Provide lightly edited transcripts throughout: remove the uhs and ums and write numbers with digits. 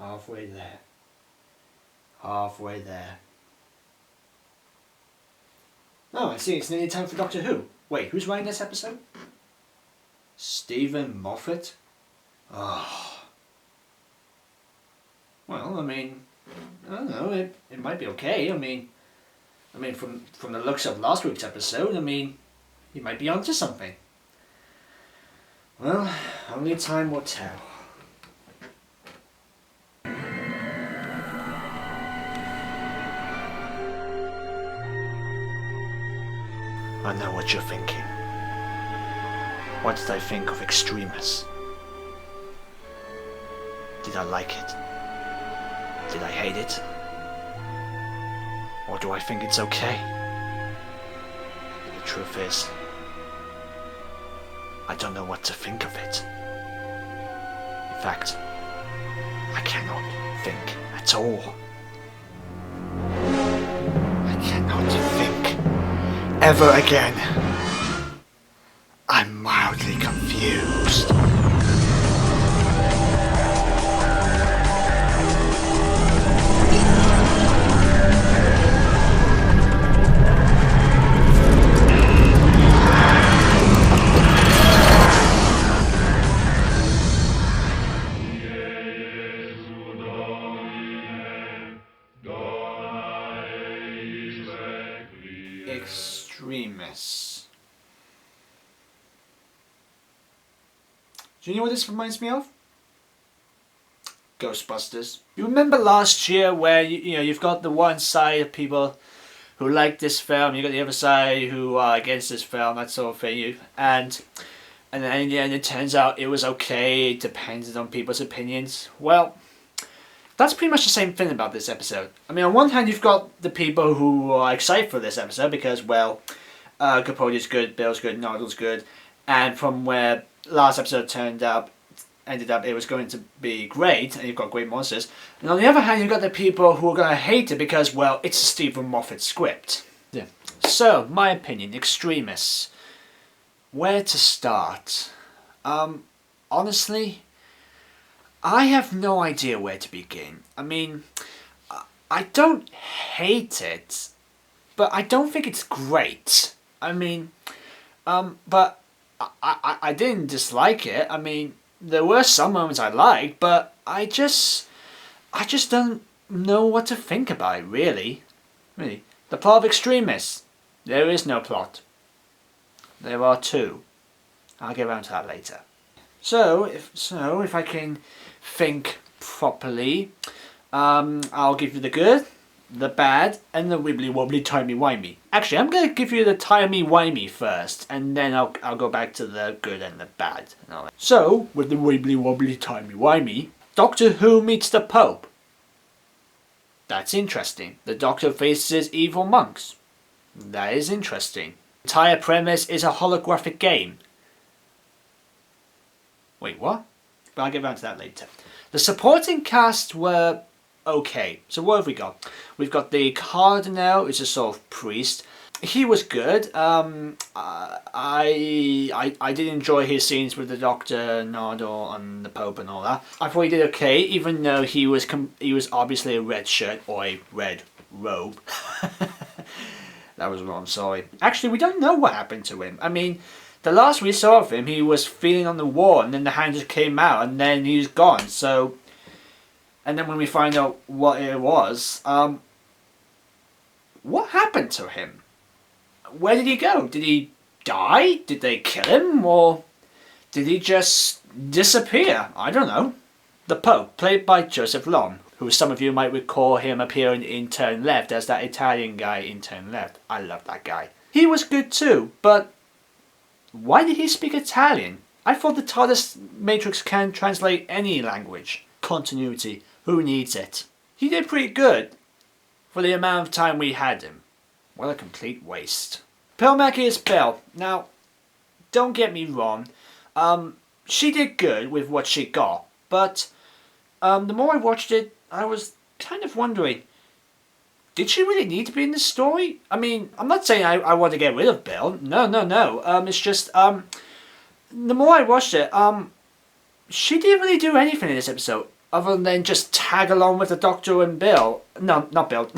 Halfway there. Halfway there. Oh, I see, it's nearly time for Doctor Who. Wait, who's writing this episode? Steven Moffatt? Oh. Well, I mean, I don't know, it might be okay. I mean from the looks of last week's episode, I mean, he might be onto something. Well, only time will tell. I know what you're thinking. What did I think of Extremis? Did I like it? Did I hate it? Or do I think it's okay? The truth is, I don't know what to think of it. In fact, I cannot think at all. I cannot think ever again. I'm mildly confused. Extremis. Do you know what this reminds me of? Ghostbusters. You remember last year where you've got the one side of people who like this film, you got the other side who are against this film, that sort of thing. And then in the end it turns out it was okay, it depended on people's opinions. Well, that's pretty much the same thing about this episode. I mean, on one hand you've got the people who are excited for this episode because, well, Capaldi's good, Bill's good, Nardle's good, and from where last episode ended up it was going to be great, and you've got great monsters. And on the other hand, you've got the people who are going to hate it because, well, it's a Steven Moffatt script. Yeah. So, my opinion, Extremis. Where to start? Honestly, I have no idea where to begin. I mean, I don't hate it, but I don't think it's great. I mean, but I didn't dislike it. I mean, there were some moments I liked, but I just don't know what to think about it, really. Really. The plot of Extremis. There is no plot. There are two. I'll get around to that later. So if I can think properly, I'll give you the good, the bad, and the wibbly wobbly timey wimey. Actually, I'm going to give you the timey wimey first, and then I'll go back to the good and the bad. So, with the wibbly wobbly timey wimey, Doctor Who meets the Pope. That's interesting. The Doctor faces evil monks. That is interesting. The entire premise is a holographic game. Wait, what? But I'll get around to that later. The supporting cast were okay. So what have we got? We've got the Cardinal, who's a sort of priest. He was good. I did enjoy his scenes with the Doctor, Nardole, and the Pope and all that. I thought he did okay, even though he was obviously a red shirt or a red robe. That was wrong, sorry. Actually, we don't know what happened to him. I mean, the last we saw of him, he was feeling on the wall, and then the hand just came out, and then he's gone. So, and then when we find out what it was, what happened to him? Where did he go? Did he die? Did they kill him? Or did he just disappear? I don't know. The Pope, played by Joseph Long, who some of you might recall him appearing in Turn Left as that Italian guy in Turn Left. I love that guy. He was good too, but why did he speak Italian? I thought the TARDIS Matrix can translate any language. Continuity. Who needs it? He did pretty good for the amount of time we had him. What a complete waste. Pillmaker is Belle. Now, don't get me wrong. She did good with what she got. But the more I watched it, I was kind of wondering, did she really need to be in this story? I mean, I'm not saying I want to get rid of Belle. No. It's just, the more I watched it, she didn't really do anything in this episode. other than just tag along with the Doctor and Bill. No, not Bill.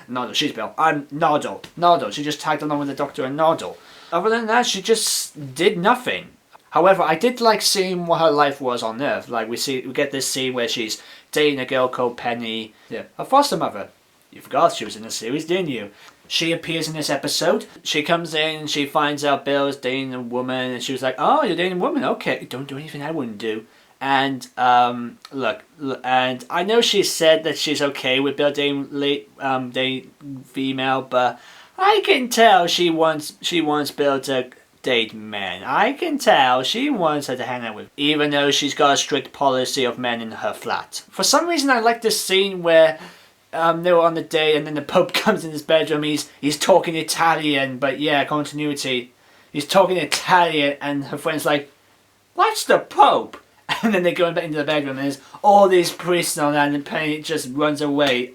Noddle, she's Bill. I'm Noddle. Noddle, she just tagged along with the Doctor and Noddle. Other than that, she just did nothing. However, I did like seeing what her life was on Earth. Like we get this scene where she's dating a girl called Penny, her foster mother. You forgot she was in the series, didn't you? She appears in this episode. She comes in and she finds out Bill is dating a woman, and she was like, "Oh, you're dating a woman? Okay, don't do anything I wouldn't do." And look, and I know she said that she's okay with Bill dating female, but I can tell she wants Bill to date men. I can tell she wants her to hang out with, even though she's got a strict policy of men in her flat. For some reason, I like this scene where they were on the date, and then the Pope comes in his bedroom. He's talking Italian, but yeah, continuity. He's talking Italian, and her friend's like, "That's the Pope." And then they go back into the bedroom, and there's all these priests on that, and Penny just runs away.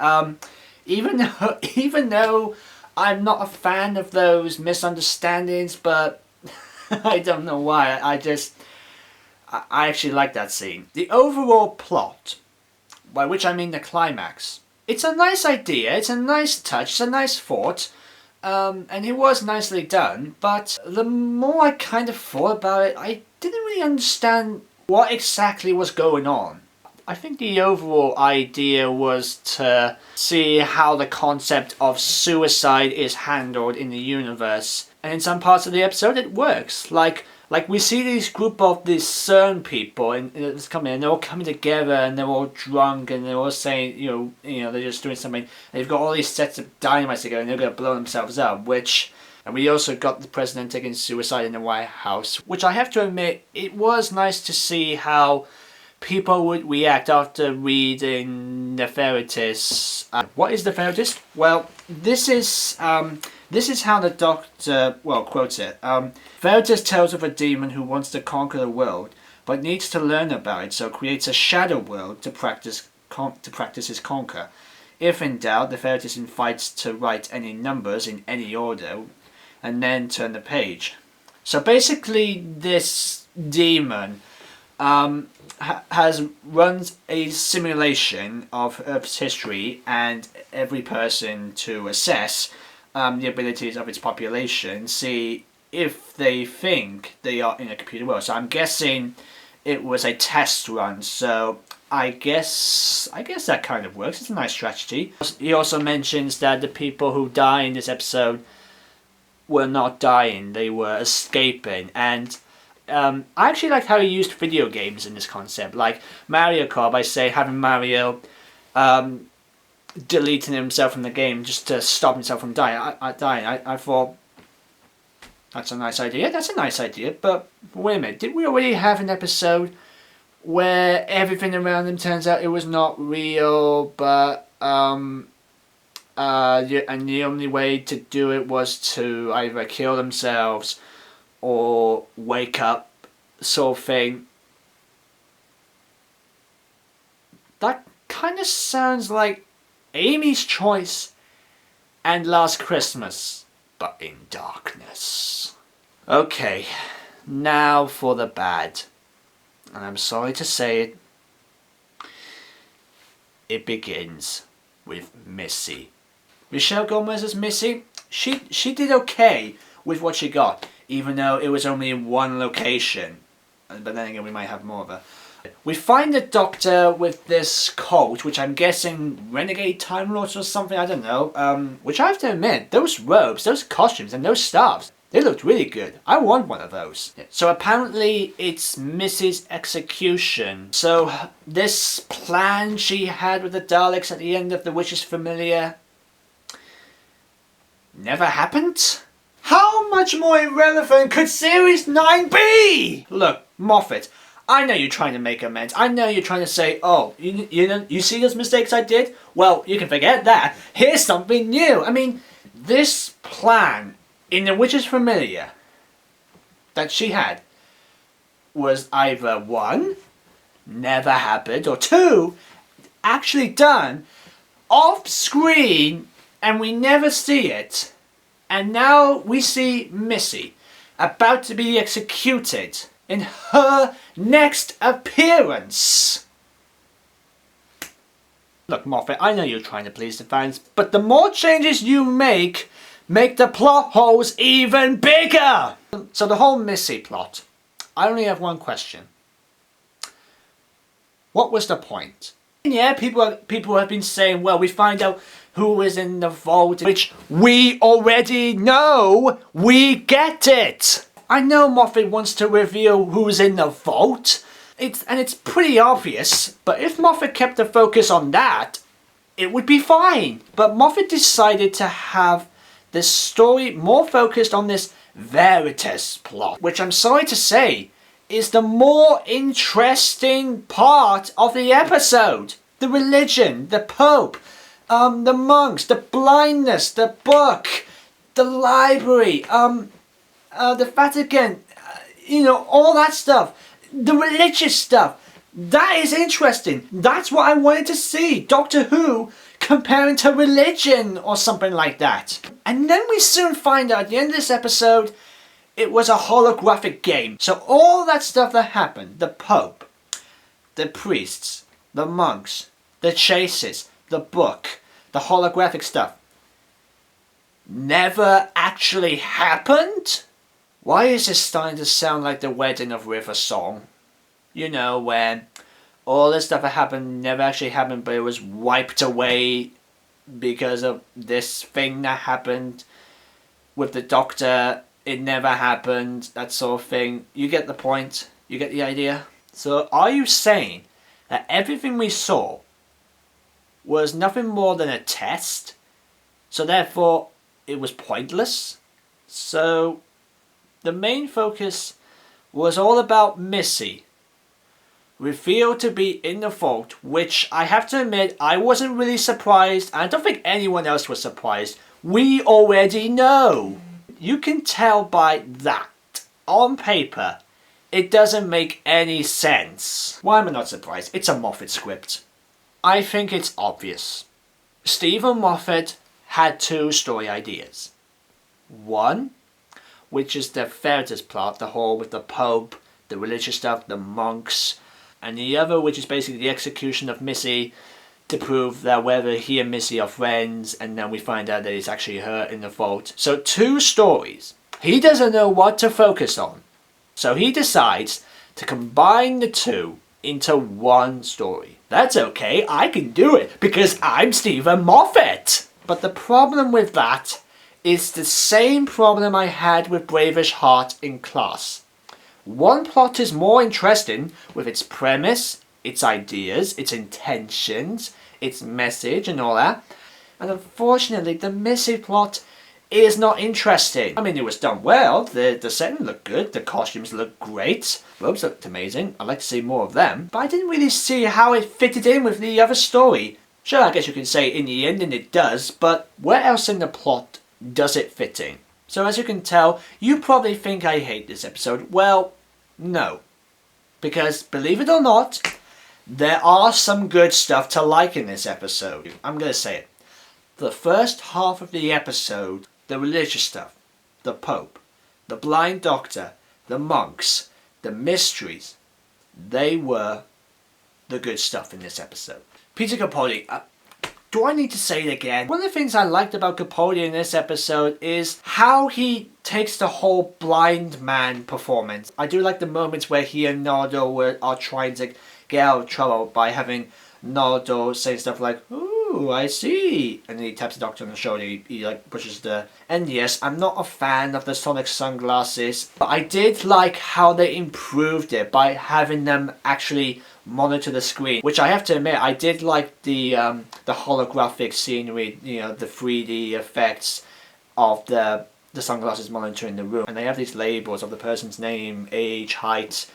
Even though I'm not a fan of those misunderstandings, but I don't know why. I actually like that scene. The overall plot, by which I mean the climax, it's a nice idea, it's a nice touch, it's a nice thought, and it was nicely done, but the more I kind of thought about it, I didn't really understand what exactly was going on. I think the overall idea was to see how the concept of suicide is handled in the universe. And in some parts of the episode it works. Like we see these group of these CERN people and they're all coming together and they're all drunk and they're all saying, you know, they're just doing something. They've got all these sets of dynamite together and they're going to blow themselves up, and we also got the president taking suicide in the White House, which I have to admit, it was nice to see how people would react after reading Nefaritis. What is Nefaritis? Well, this is how the Doctor, quotes it. Veritas tells of a demon who wants to conquer the world, but needs to learn about it, so creates a shadow world to practice his conquer. If in doubt, Nefaritis invites to write any numbers in any order, and then turn the page. So basically, this demon runs a simulation of Earth's history and every person to assess the abilities of its population, see if they think they are in a computer world. So I'm guessing it was a test run, so I guess that kind of works. It's a nice strategy. He also mentions that the people who die in this episode were not dying, they were escaping, and I actually like how he used video games in this concept, like Mario Kart, by say having Mario deleting himself from the game just to stop himself from dying. I thought that's a nice idea, but wait a minute, did we already have an episode where everything around him turns out it was not real, but and the only way to do it was to either kill themselves or wake up, sort of thing? That kind of sounds like Amy's Choice and Last Christmas, but in darkness. Okay, now for the bad. And I'm sorry to say it, it begins with Missy. Michelle Gomez as Missy, she did okay with what she got, even though it was only in one location. But then again, we might have more of her. We find the Doctor with this coat, which I'm guessing Renegade Time Lords or something, I don't know. Which I have to admit, those robes, those costumes and those staffs, they looked really good. I want one of those. So apparently it's Missy's execution. So this plan she had with the Daleks at the end of The Witch's Familiar never happened? How much more irrelevant could Series 9 be? Look, Moffatt, I know you're trying to make amends. I know you're trying to say, oh, you see those mistakes I did? Well, you can forget that. Here's something new. I mean, this plan in The Witch's Familiar that she had was either 1, never happened, or 2, actually done off screen and we never see it. And now we see Missy about to be executed in her next appearance. Look, Moffat, I know you're trying to please the fans, but the more changes you make the plot holes even bigger! So the whole Missy plot, I only have one question. What was the point? Yeah, people have been saying, well, we find out who is in the vault, which we already know. We get it. I know Moffat wants to reveal who's in the vault. It's pretty obvious, but if Moffat kept the focus on that, it would be fine. But Moffat decided to have the story more focused on this Veritas plot, which I'm sorry to say is the more interesting part of the episode. The religion, the Pope, the monks, the blindness, the book, the library, the Vatican, all that stuff. The religious stuff. That is interesting. That's what I wanted to see. Doctor Who comparing to religion or something like that. And then we soon find out at the end of this episode, it was a holographic game. So all that stuff that happened, the Pope, the priests, the monks, the chases, the book, the holographic stuff, never actually happened? Why is this starting to sound like the Wedding of River song? You know, when all this stuff that happened never actually happened, but it was wiped away because of this thing that happened with the Doctor. It never happened, that sort of thing. You get the point? You get the idea? So are you saying that everything we saw was nothing more than a test? So therefore it was pointless? So the main focus was all about Missy, revealed to be in the vault, which I have to admit I wasn't really surprised. I don't think anyone else was surprised. We already know. You can tell by that, on paper, it doesn't make any sense. Why am I not surprised? It's a Moffatt script. I think it's obvious. Steven Moffatt had two story ideas. One, which is the Veritas plot, the whole with the Pope, the religious stuff, the monks, and the other, which is basically the execution of Missy to prove that whether he and Missy are friends, and then we find out that it's actually her in the vault. So two stories. He doesn't know what to focus on. So he decides to combine the two into one story. That's okay, I can do it, because I'm Steven Moffatt. But the problem with that is the same problem I had with Bravish Heart in class. One plot is more interesting with its premise, its ideas, its intentions, its message and all that. And unfortunately, the Missy plot is not interesting. I mean, it was done well, the setting looked good, the costumes looked great, robes looked amazing, I'd like to see more of them, but I didn't really see how it fitted in with the other story. Sure, I guess you can say in the ending it does, but where else in the plot does it fit in? So as you can tell, you probably think I hate this episode. Well, no. Because, believe it or not, there are some good stuff to like in this episode. I'm going to say it. The first half of the episode, the religious stuff, the Pope, the blind doctor, the monks, the mysteries, they were the good stuff in this episode. Peter Capaldi, do I need to say it again? One of the things I liked about Capaldi in this episode is how he takes the whole blind man performance. I do like the moments where he and Nardo are trying to get out of trouble by having Nardo say stuff like, "Ooh, I see," and then he taps the Doctor on the shoulder, he like pushes the... And yes, I'm not a fan of the sonic sunglasses, but I did like how they improved it by having them actually monitor the screen, which I have to admit, I did like the holographic scenery, the 3D effects of the sunglasses monitoring the room, and they have these labels of the person's name, age, height,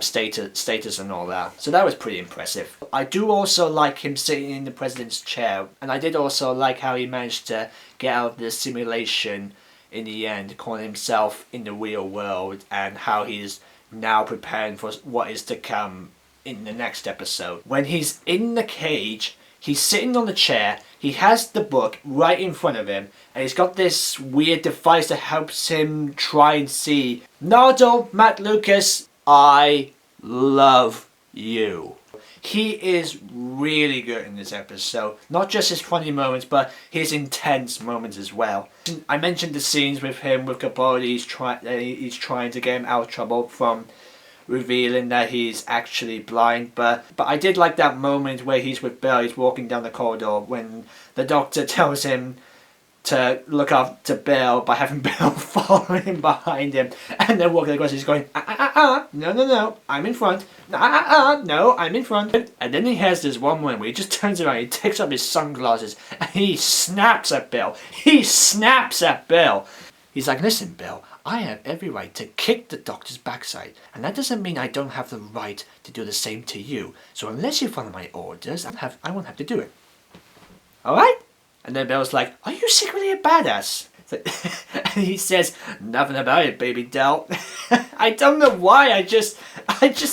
status and all that. So that was pretty impressive. I do also like him sitting in the president's chair, and I did also like how he managed to get out of the simulation in the end, calling himself in the real world, and how he's now preparing for what is to come in the next episode. When he's in the cage, he's sitting on the chair, he has the book right in front of him, and he's got this weird device that helps him try and see. Nardo, Matt Lucas, I love you. he is really good in this episode. Not just his funny moments, but his intense moments as well. I mentioned the scenes with him, with Capaldi. He's trying to get him out of trouble from revealing that he's actually blind. But I did like that moment where he's with Bill. He's walking down the corridor when the doctor tells him to look up to Bill by having Bill following behind him, and then walking across, he's going, no, I'm in front, no, I'm in front. And then he has this one moment where he just turns around, he takes up his sunglasses, and he snaps at Bill. He's like, listen, Bill, I have every right to kick the doctor's backside, and that doesn't mean I don't have the right to do the same to you. So unless you follow my orders, I won't have to do it. Alright? And then Bill's like, are you secretly a badass? And he says, nothing about it, baby doll. I don't know why, I just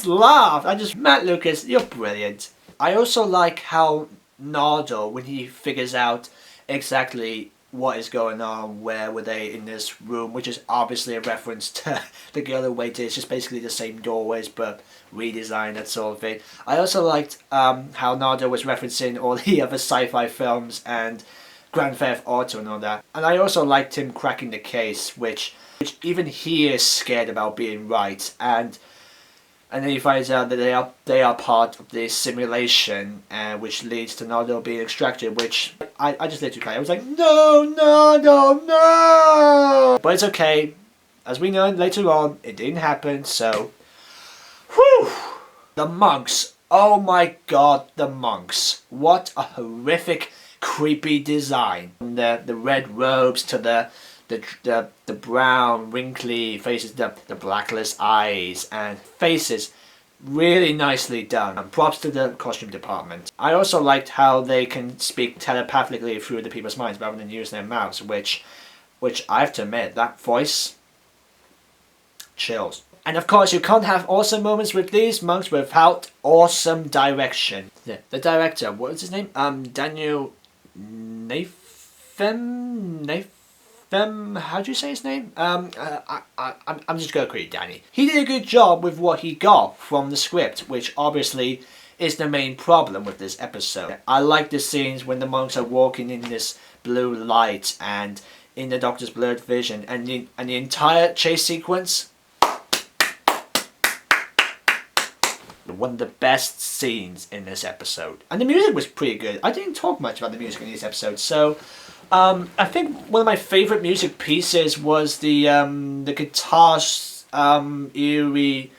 laughed. Matt Lucas, you're brilliant. I also like how Nardo, when he figures out exactly what is going on, where were they in this room, which is obviously a reference to the Girl Who Waited. It's just basically the same doorways, but redesigned, that sort of thing. I also liked how Nardo was referencing all the other sci-fi films and Grand Theft Auto and all that. And I also liked him cracking the case, which even he is scared about being right. And then he finds out that they are part of this simulation, which leads to Nardo being extracted, which I just let you cry. I was like, no, no! But it's okay. As we know later on, it didn't happen, so... Whew! The monks. Oh my god, the monks. What a horrific, creepy design. From the red robes to the brown, wrinkly faces, the blackless eyes and faces. Really nicely done. And props to the costume department. I also liked how they can speak telepathically through the people's minds rather than using their mouths, which I have to admit, that voice chills. And of course, you can't have awesome moments with these monks without awesome direction. The director, what is his name? Daniel Nathan. How do you say his name? I'm just gonna call you Danny. He did a good job with what he got from the script, which obviously is the main problem with this episode. I like the scenes when the monks are walking in this blue light and in the Doctor's blurred vision, and the entire chase sequence. One of the best scenes in this episode. And the music was pretty good. I didn't talk much about the music in this episode, so I think one of my favourite music pieces was the guitar eerie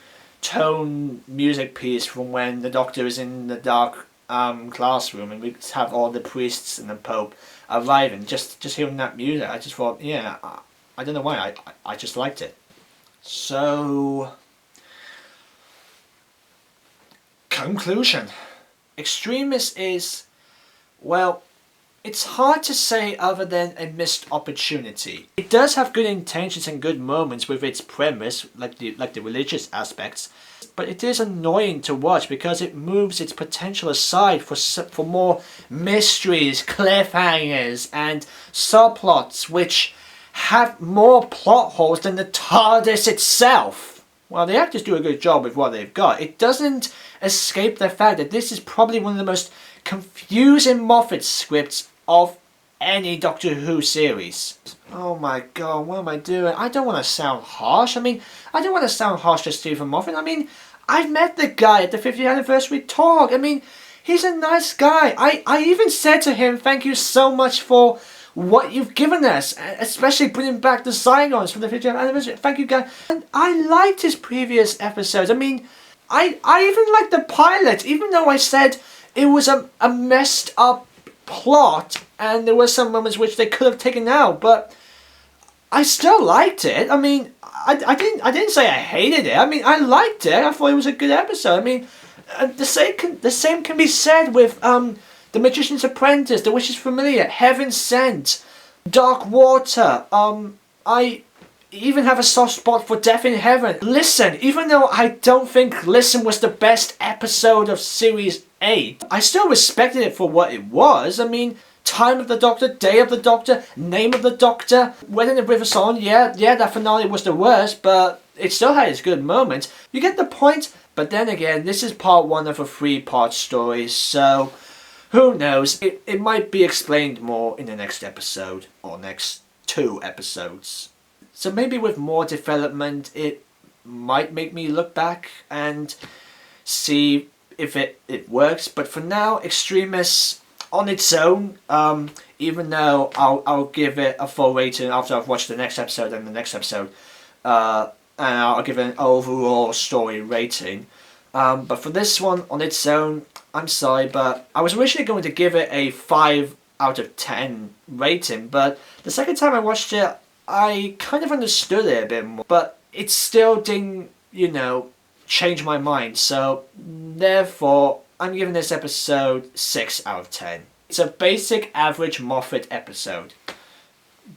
tone music piece from when the Doctor is in the dark classroom and we have all the priests and the Pope arriving. Just hearing that music, I just thought, yeah, I don't know why, I just liked it. So... conclusion. Extremis is, well, it's hard to say other than a missed opportunity. It does have good intentions and good moments with its premise, like the religious aspects, but it is annoying to watch because it moves its potential aside for more mysteries, cliffhangers, and subplots which have more plot holes than the TARDIS itself. Well, the actors do a good job with what they've got. It doesn't escape the fact that this is probably one of the most confusing Moffat scripts of any Doctor Who series. Oh my god, what am I doing? I don't want to sound harsh. I don't want to sound harsh to Steven Moffatt. I've met the guy at the 50th anniversary talk. He's a nice guy. I even said to him, thank you so much for what you've given us, especially bringing back the Zygons from the 50th anniversary. Thank you, guys. And I liked his previous episodes. I even liked the pilot, even though I said it was a messed up plot and there were some moments which they could have taken out, but I still liked it. I didn't say I hated it. I liked it. I thought it was a good episode. The same can be said with The Magician's Apprentice, The Witch's Familiar, Heaven Sent, Dark Water. I even have a soft spot for Death in Heaven. Listen, even though I don't think Listen was the best episode of Series 8, I still respected it for what it was. Time of the Doctor, Day of the Doctor, Name of the Doctor, Wedding of River Song, yeah, that finale was the worst, but it still had its good moments. You get the point? But then again, this is part 1 of a 3-part story, so who knows? It might be explained more in the next episode, or next 2 episodes. So maybe with more development, it might make me look back and see if it works. But for now, Extremis on its own, even though I'll give it a full rating after I've watched the next episode and the next episode, and I'll give it an overall story rating. But for this one on its own, I'm sorry, but I was originally going to give it a 5 out of 10 rating, but the second time I watched it, I kind of understood it a bit more, but it still didn't, change my mind, so therefore, I'm giving this episode 6 out of 10. It's a basic average Moffatt episode.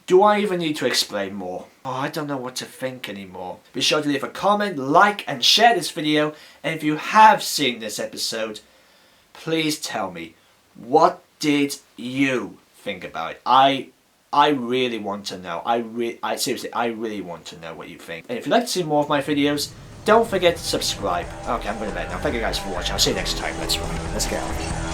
Do I even need to explain more? Oh, I don't know what to think anymore. Be sure to leave a comment, like, and share this video, and if you have seen this episode, please tell me, what did you think about it? I really want to know. Seriously, I really want to know what you think. And if you'd like to see more of my videos, don't forget to subscribe. Okay, I'm going to bed now. Thank you guys for watching. I'll see you next time. Let's get on.